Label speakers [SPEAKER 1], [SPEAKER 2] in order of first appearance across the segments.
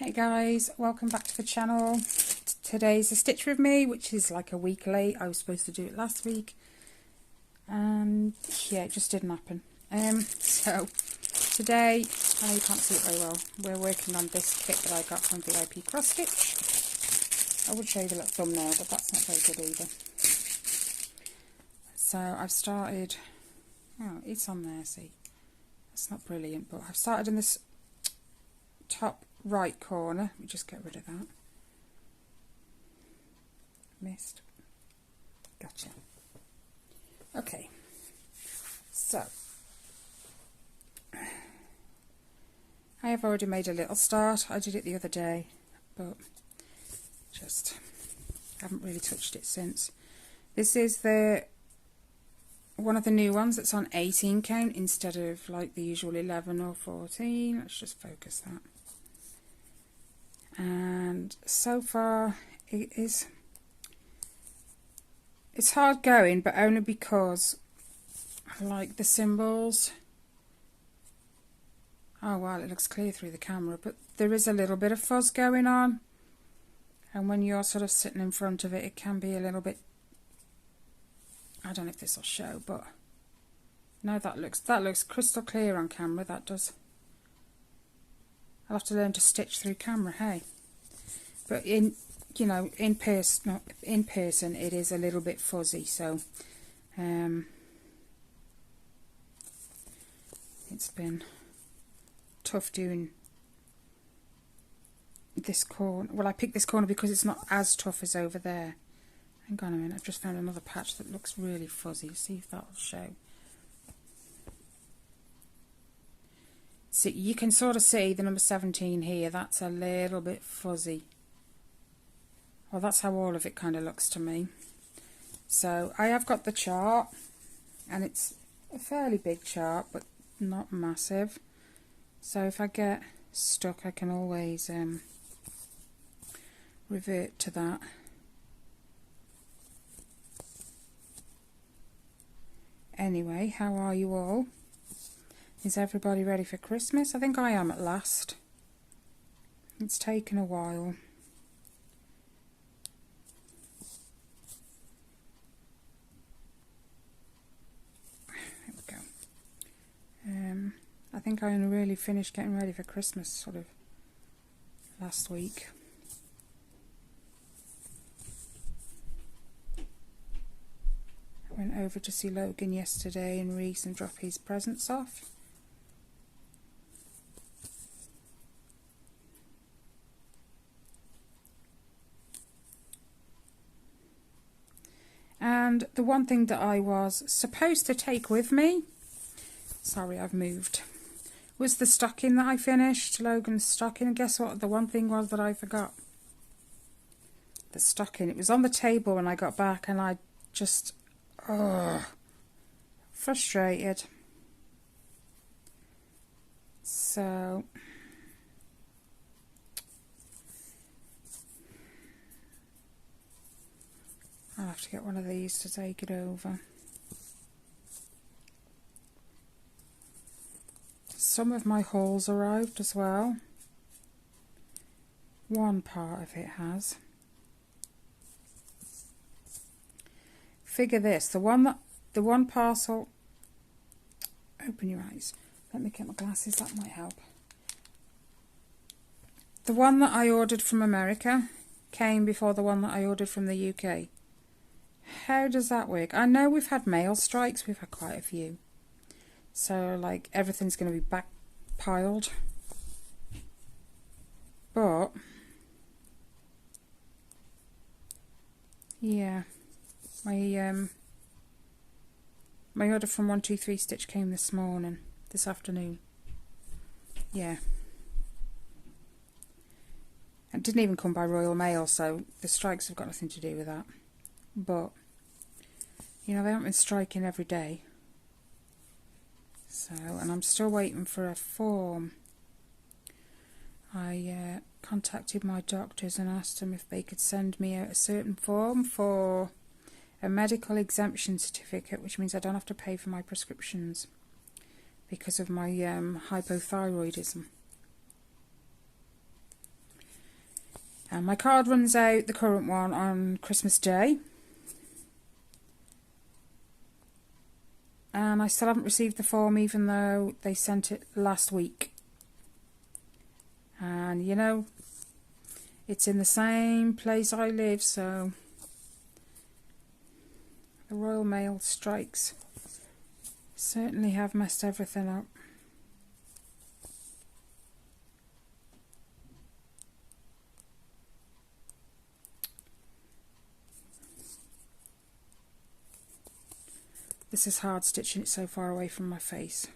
[SPEAKER 1] Hey guys, welcome back to the channel. Today's a stitch with me, which is like a week late. I was supposed to do it last week and yeah, it just didn't happen. So today, I know you can't see it very well, we're working on this kit that I got from vipcrossstitch. I would show you the little thumbnail, but that's not very good either. So I've started, oh, it's on there, see, that's not brilliant, but I've started in this top right corner. Let me just get rid of that. Missed. Gotcha. Okay, so I have already made a little start. I did it the other day, but just haven't really touched it since. This is one of the new ones that's on 18 count instead of like the usual 11 or 14. Let's just focus that. And so far it's hard going, but only because I like the symbols. Oh wow, it looks clear through the camera, but there is a little bit of fuzz going on, and when you're sort of sitting in front of it, it can be a little bit, I don't know if this will show, but no, that looks crystal clear on camera. That does. I'll have to learn to stitch through camera, hey. But in person it is a little bit fuzzy, so it's been tough doing this corner. Well, I picked this corner because it's not as tough as over there. Hang on a minute, I've just found another patch that looks really fuzzy. See if that'll show. See, you can sort of see the number 17 here. That's a little bit fuzzy. Well, that's how all of it kind of looks to me. So I have got the chart, and it's a fairly big chart, but not massive. So if I get stuck, I can always revert to that. Anyway, how are you all? Is everybody ready for Christmas? I think I am at last. It's taken a while. There we go. I think I only really finished getting ready for Christmas sort of last week. I went over to see Logan yesterday and Reese and drop his presents off. And the one thing that I was supposed to take with me, sorry I've moved, was the stocking that I finished, Logan's stocking. And guess what, the one thing was that I forgot. The stocking. It was on the table when I got back, and I just, frustrated. So I'll have to get one of these to take it over. Some of my hauls arrived as well. One part of it has. Figure this, the one parcel, open your eyes, let me get my glasses, that might help. The one that I ordered from America came before the one that I ordered from the UK. How does that work? I know we've had mail strikes, we've had quite a few. So like everything's going to be backpiled. But yeah, my order from 123 Stitch came this afternoon. Yeah. It didn't even come by Royal Mail, so the strikes have got nothing to do with that. But you know, they haven't been striking every day. So, and I'm still waiting for a form. I contacted my doctors and asked them if they could send me out a certain form for a medical exemption certificate, which means I don't have to pay for my prescriptions because of my hypothyroidism. And my card runs out, the current one, on Christmas Day. And I still haven't received the form, even though they sent it last week. And you know, it's in the same place I live, so the Royal Mail strikes certainly have messed everything up. This is hard stitching it so far away from my face,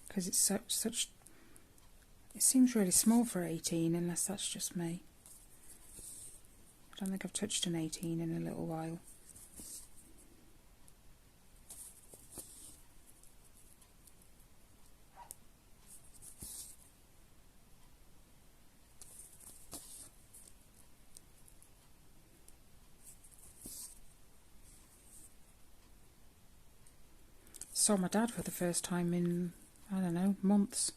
[SPEAKER 1] because it's such it seems really small for 18, unless that's just me. I don't think I've touched an 18 in a little while. Saw my dad for the first time in, I don't know, months.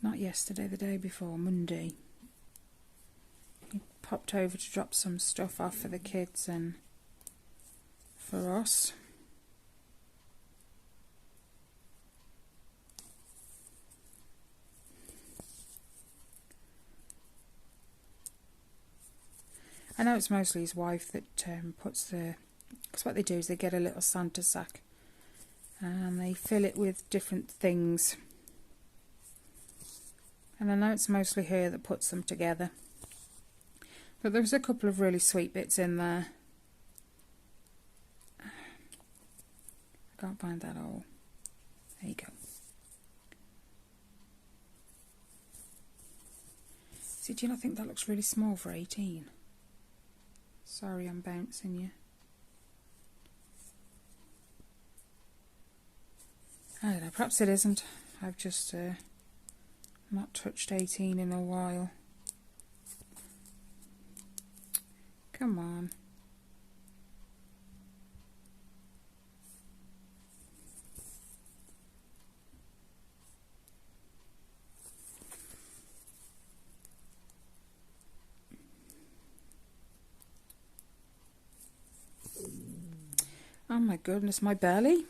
[SPEAKER 1] Not yesterday, the day before, Monday. He popped over to drop some stuff off for the kids and for us. I know it's mostly his wife that puts the... because what they do is they get a little Santa sack and they fill it with different things. And I know it's mostly her that puts them together. But there's a couple of really sweet bits in there. I can't find that all. There you go. See, do you not think that looks really small for 18? Sorry, I'm bouncing you. I don't know, perhaps it isn't. I've just not touched 18 in a while. Come on. Oh my goodness, my belly.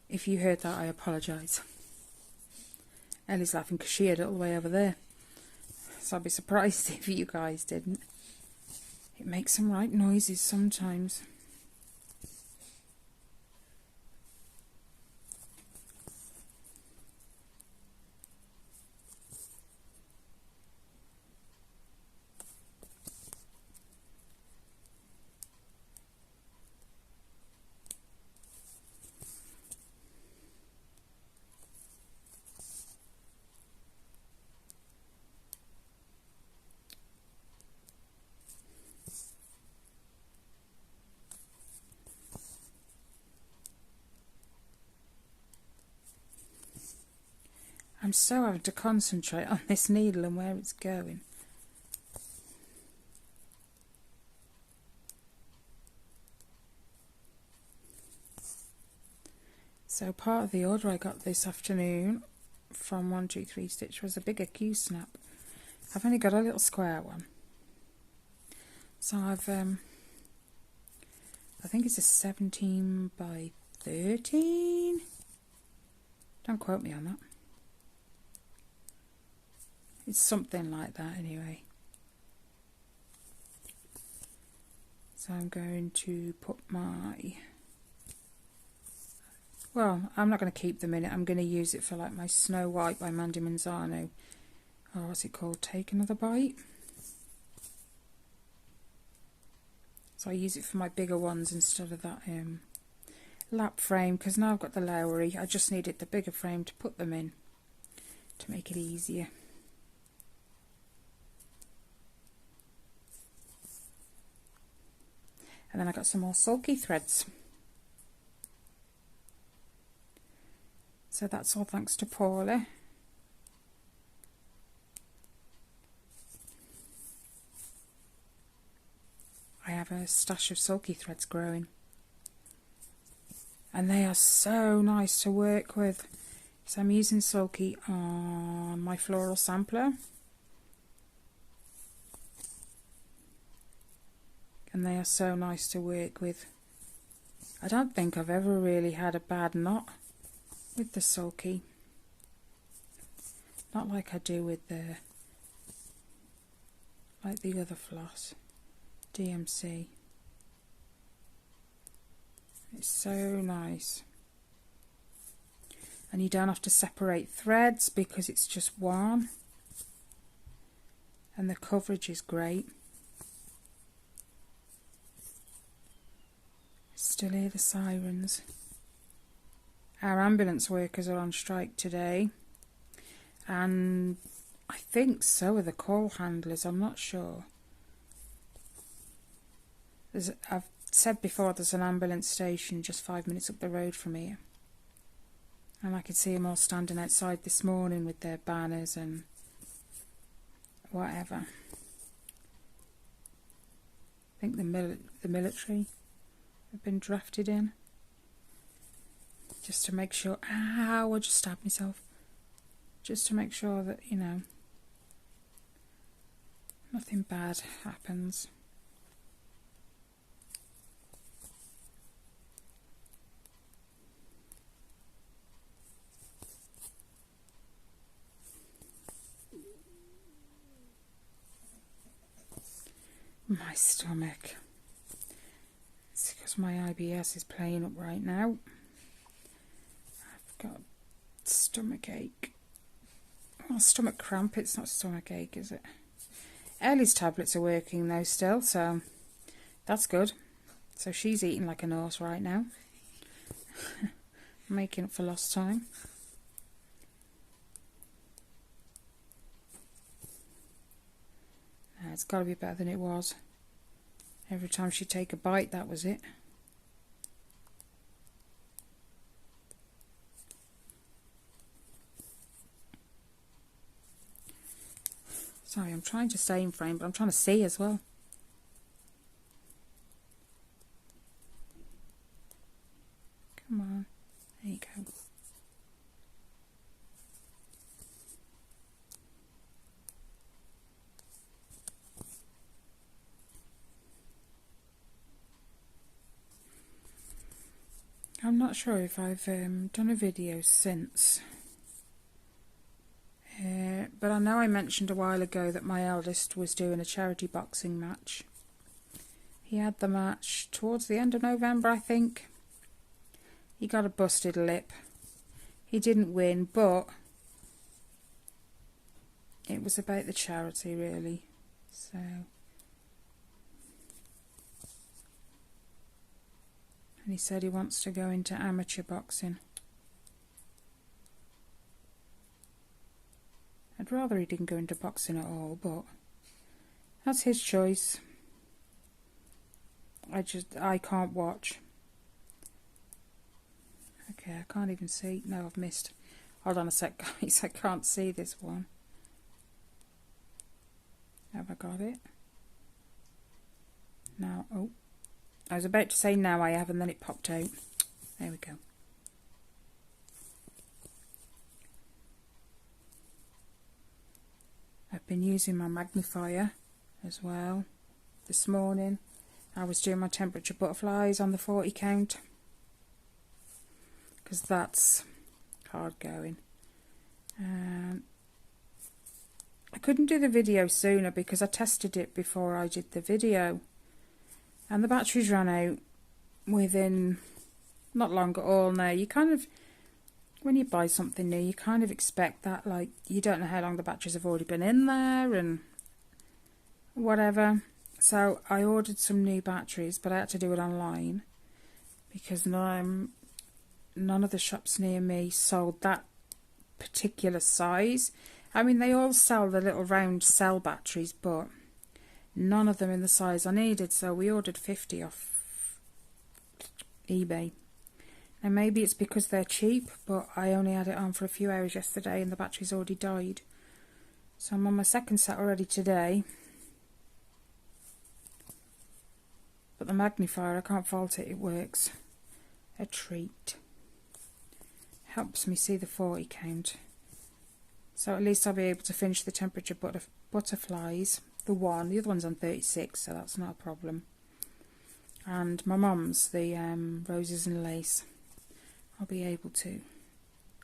[SPEAKER 1] If you heard that, I apologise. Ellie's laughing because she heard it all the way over there. So I'd be surprised if you guys didn't. It makes some right noises sometimes. I'm so having to concentrate on this needle and where it's going. So part of the order I got this afternoon from 123 Stitch was a bigger Q-snap. I've only got a little square one. So I've, I think it's a 17 by 13. Don't quote me on that. It's something like that anyway. So I'm going to put my... Well, I'm not going to keep them in it. I'm going to use it for like my Snow White by Mandy Manzano. Or what's it called? Take Another Bite. So I use it for my bigger ones instead of that lap frame, because now I've got the Lowry. I just needed the bigger frame to put them in to make it easier. And then I got some more sulky threads. So that's all thanks to Paula. have a stash of sulky threads growing. And they are so nice to work with. So I'm using sulky on my floral sampler. And they are so nice to work with. I don't think I've ever really had a bad knot with the sulky. Not like I do with the other floss, DMC. It's so nice. And you don't have to separate threads because it's just one. And the coverage is great. Still hear the sirens. Our ambulance workers are on strike today. And I think so are the call handlers, I'm not sure. I've said before, there's an ambulance station just 5 minutes up the road from here. And I could see them all standing outside this morning with their banners and whatever. I think the military have been drafted in. Just to make sure... Ow, I just stabbed myself. Just to make sure that, you know, nothing bad happens. My stomach. It's because my IBS is playing up right now. I've got stomach ache. Well, stomach cramp. It's not stomach ache, is it? Ellie's tablets are working though still, so that's good. So she's eating like a horse right now. Making up for lost time. It's got to be better than it was. Every time she'd take a bite, that was it. Sorry, I'm trying to stay in frame, but I'm trying to see as well. Come on. There you go. I'm not sure if I've done a video since, but I know I mentioned a while ago that my eldest was doing a charity boxing match. He had the match towards the end of November, I think. He got a busted lip. He didn't win, but it was about the charity, really. So... And he said he wants to go into amateur boxing. I'd rather he didn't go into boxing at all, but that's his choice. I can't watch. Okay, I can't even see. No, I've missed. Hold on a sec, guys. I can't see this one. Have I got it? No. Oh. I was about to say now I have, and then it popped out. There we go. I've been using my magnifier as well. This morning I was doing my temperature butterflies on the 40 count, because that's hard going. I couldn't do the video sooner because I tested it before I did the video. And the batteries ran out within not long at all. Now, you kind of, when you buy something new, you kind of expect that, like, you don't know how long the batteries have already been in there and whatever. So I ordered some new batteries, but I had to do it online because none of the shops near me sold that particular size. I mean, they all sell the little round cell batteries, but none of them in the size I needed, so we ordered 50 off eBay. And maybe it's because they're cheap, but I only had it on for a few hours yesterday and the battery's already died. So I'm on my second set already today. But the magnifier, I can't fault it, it works. A treat. Helps me see the 40 count. So at least I'll be able to finish the temperature butterflies. The other one's on 36, so that's not a problem. And my mum's, the roses and lace, I'll be able to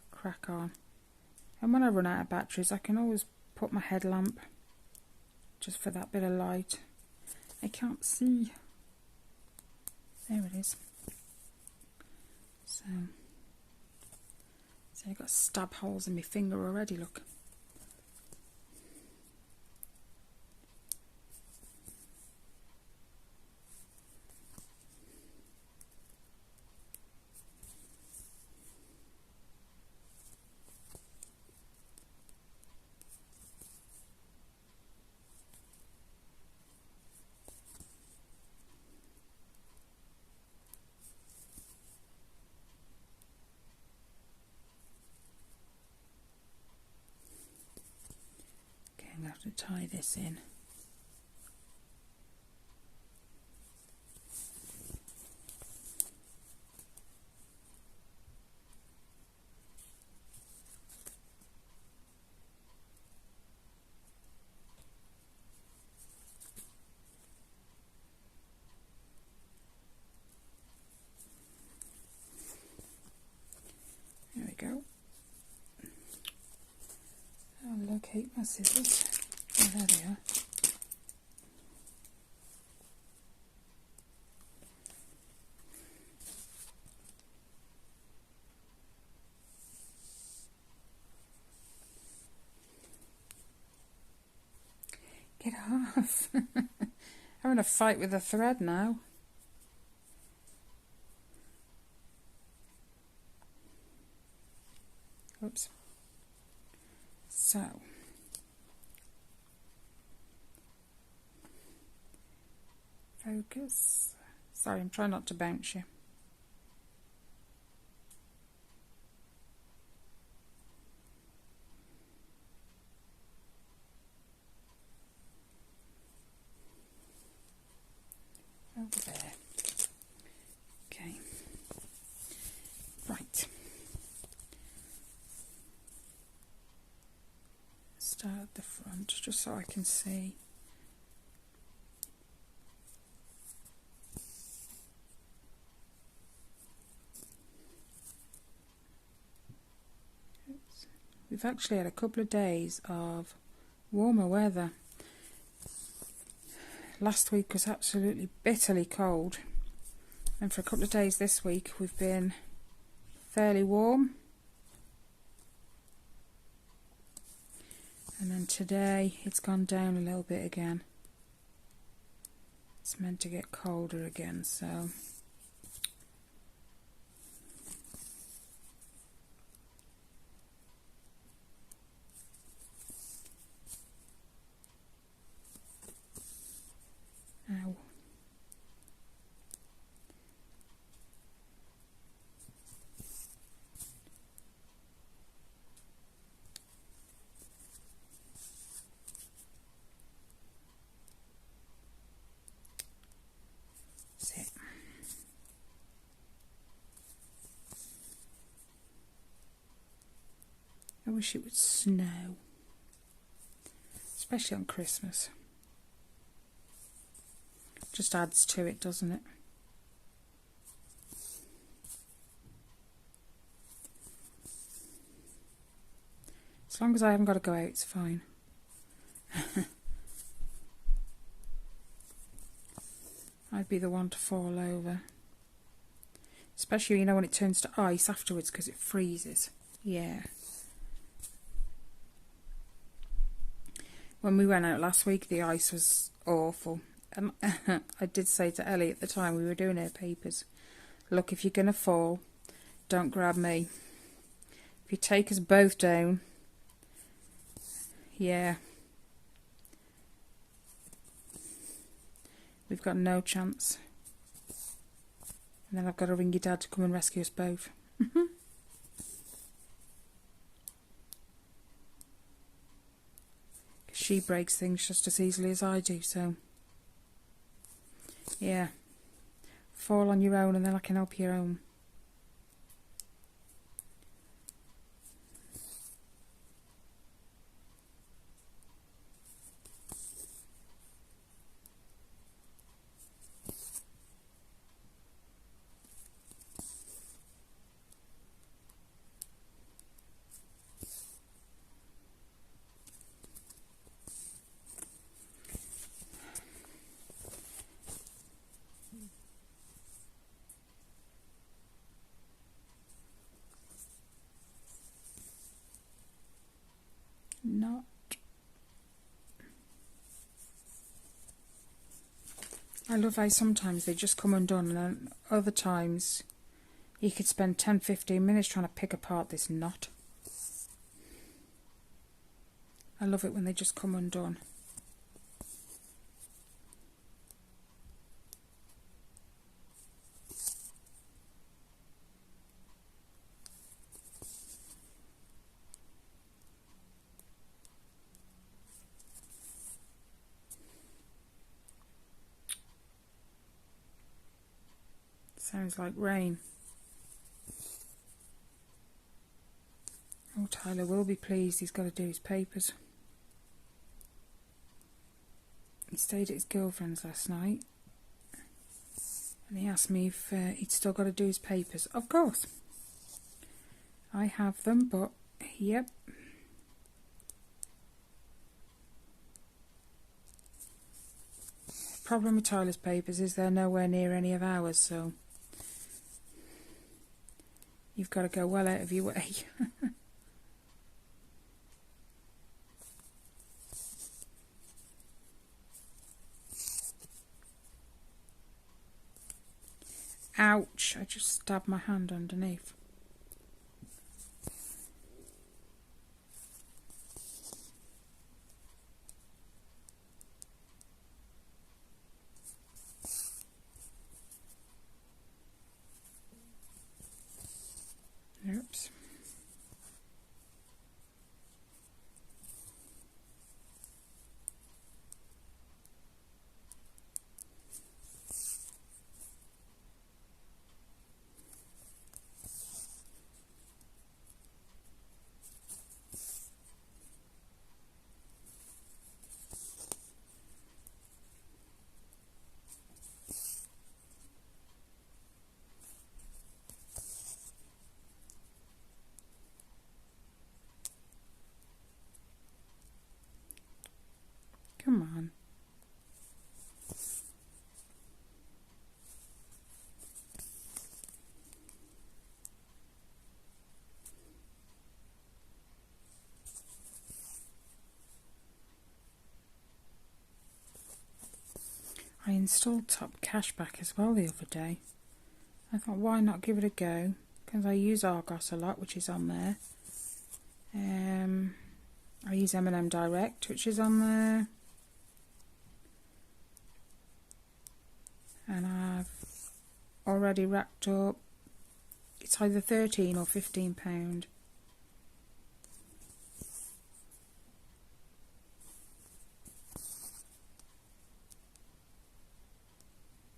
[SPEAKER 1] crack on. And when I run out of batteries, I can always put my headlamp just for that bit of light. I can't see. There it is. So I've got stab holes in my finger already, look. To tie this in. There we go. I'll locate my scissors. Oh, there they are. Get off. Having a fight with the thread now. Oops. So. Focus. Sorry, I'm trying not to bounce you. Over there. Okay. Right. Start at the front just so I can see. We've actually had a couple of days of warmer weather. Last week was absolutely bitterly cold, and for a couple of days this week we've been fairly warm. And then today it's gone down a little bit again. It's meant to get colder again, so ow. That's it. I wish it would snow, especially on Christmas. Just adds to it, doesn't it? As long as I haven't got to go out, it's fine. I'd be the one to fall over. Especially, you know, when it turns to ice afterwards because it freezes. Yeah. When we went out last week, the ice was awful. And I did say to Ellie at the time, we were doing her papers, look, if you're going to fall, don't grab me. If you take us both down, yeah, we've got no chance. And then I've got to ring your dad to come and rescue us both. She breaks things just as easily as I do, so yeah. fall on your own, and then I can help you home. Not. I love how sometimes they just come undone, and then other times you could spend 10-15 minutes trying to pick apart this knot. I love it when they just come undone. Sounds like rain. Oh, Tyler will be pleased. He's got to do his papers. He stayed at his girlfriend's last night, and he asked me if he'd still got to do his papers. Of course. I have them, but yep. Problem with Tyler's papers is they're nowhere near any of ours, so you've got to go well out of your way. Ouch, I just stabbed my hand underneath. Oops. Come on. I installed Top Cashback as well the other day. I thought, why not give it a go? Because I use Argos a lot, which is on there. I use M&M Direct, which is on there. And I've already racked up, it's either £13 or £15. And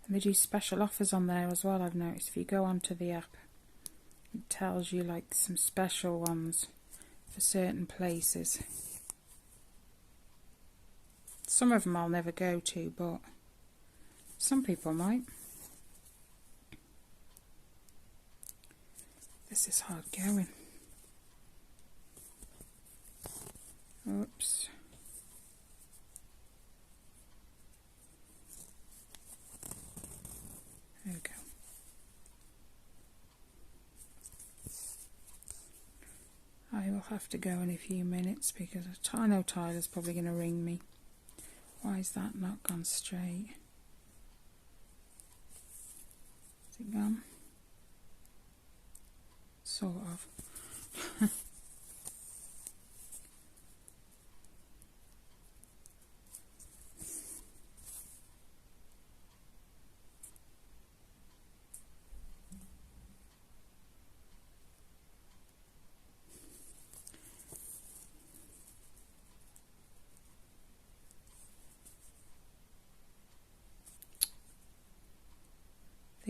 [SPEAKER 1] they do special offers on there as well, I've noticed. If you go onto the app, it tells you like some special ones for certain places. Some of them I'll never go to, but some people might. This is hard going. Oops. There we go. I will have to go in a few minutes because I know Tyler's probably going to ring me. Why is that not gone straight? Is it gone? Sort of.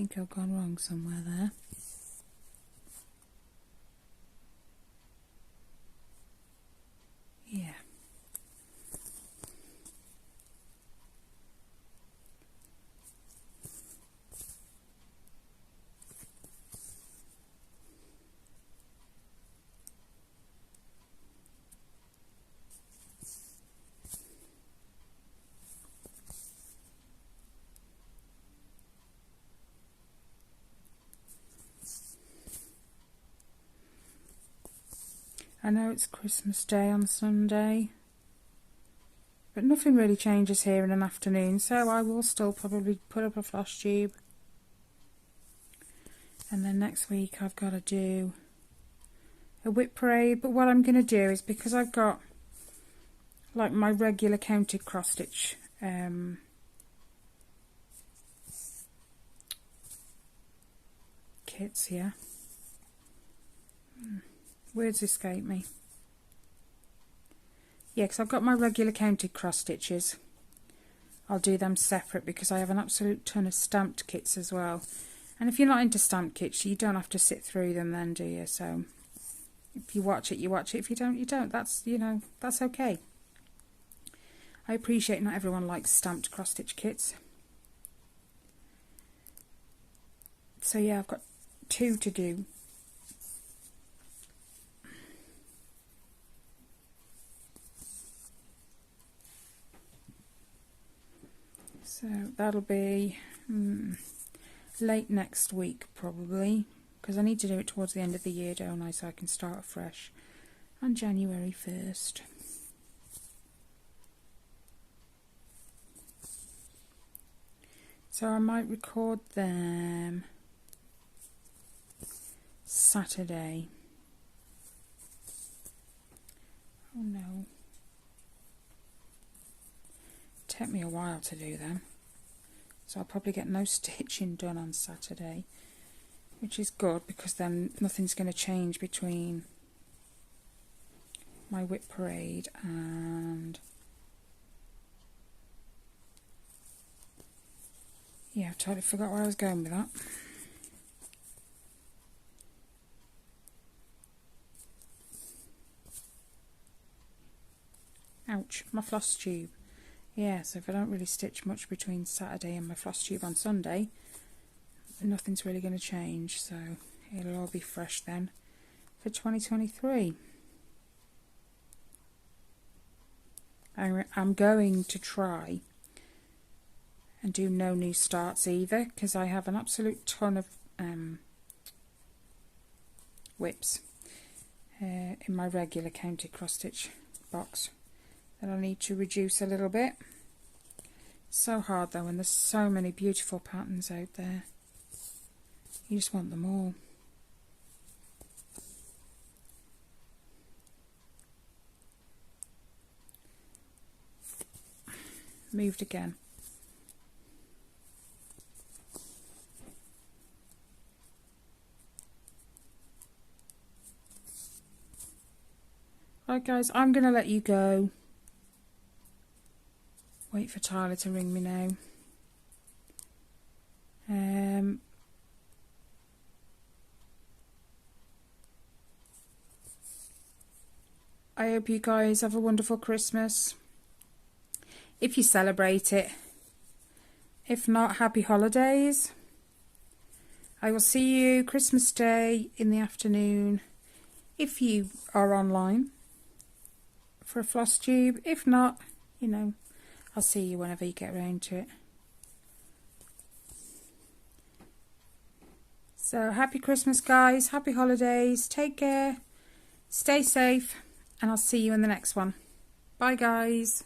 [SPEAKER 1] think I've gone wrong somewhere there. Yeah. I know it's Christmas Day on Sunday, but nothing really changes here in an afternoon, so I will still probably put up a floss tube. And then next week I've got to do a whip parade, but what I'm going to do is, because I've got like my regular counted cross stitch kits here. Words escape me. Yeah, because I've got my regular counted cross stitches. I'll do them separate because I have an absolute ton of stamped kits as well. And if you're not into stamped kits, you don't have to sit through them then, do you? So if you watch it, you watch it. If you don't, you don't. That's, you know, that's okay. I appreciate not everyone likes stamped cross stitch kits. So yeah, I've got 2 to do. So that'll be late next week probably, because I need to do it towards the end of the year, don't I, so I can start afresh on January 1st. So I might record them Saturday. Oh no. Take me a while to do them, so I'll probably get no stitching done on Saturday, which is good because then nothing's going to change between my whip parade and yeah, I totally forgot where I was going with that. Ouch, my floss tube. Yeah, so if I don't really stitch much between Saturday and my floss tube on Sunday, nothing's really going to change, so it'll all be fresh then for 2023. I'm going to try and do no new starts either, because I have an absolute ton of whips in my regular counted cross stitch box that I need to reduce a little bit. So hard though when there's so many beautiful patterns out there. You just want them all. Moved again. Right guys, I'm going to let you go. Wait for Tyler to ring me now. I hope you guys have a wonderful Christmas, if you celebrate it. If not, happy holidays. I will see you Christmas Day in the afternoon if you are online for a floss tube. If not, you know, I'll see you whenever you get around to it. So happy Christmas guys, happy holidays, take care, stay safe, and I'll see you in the next one. Bye guys.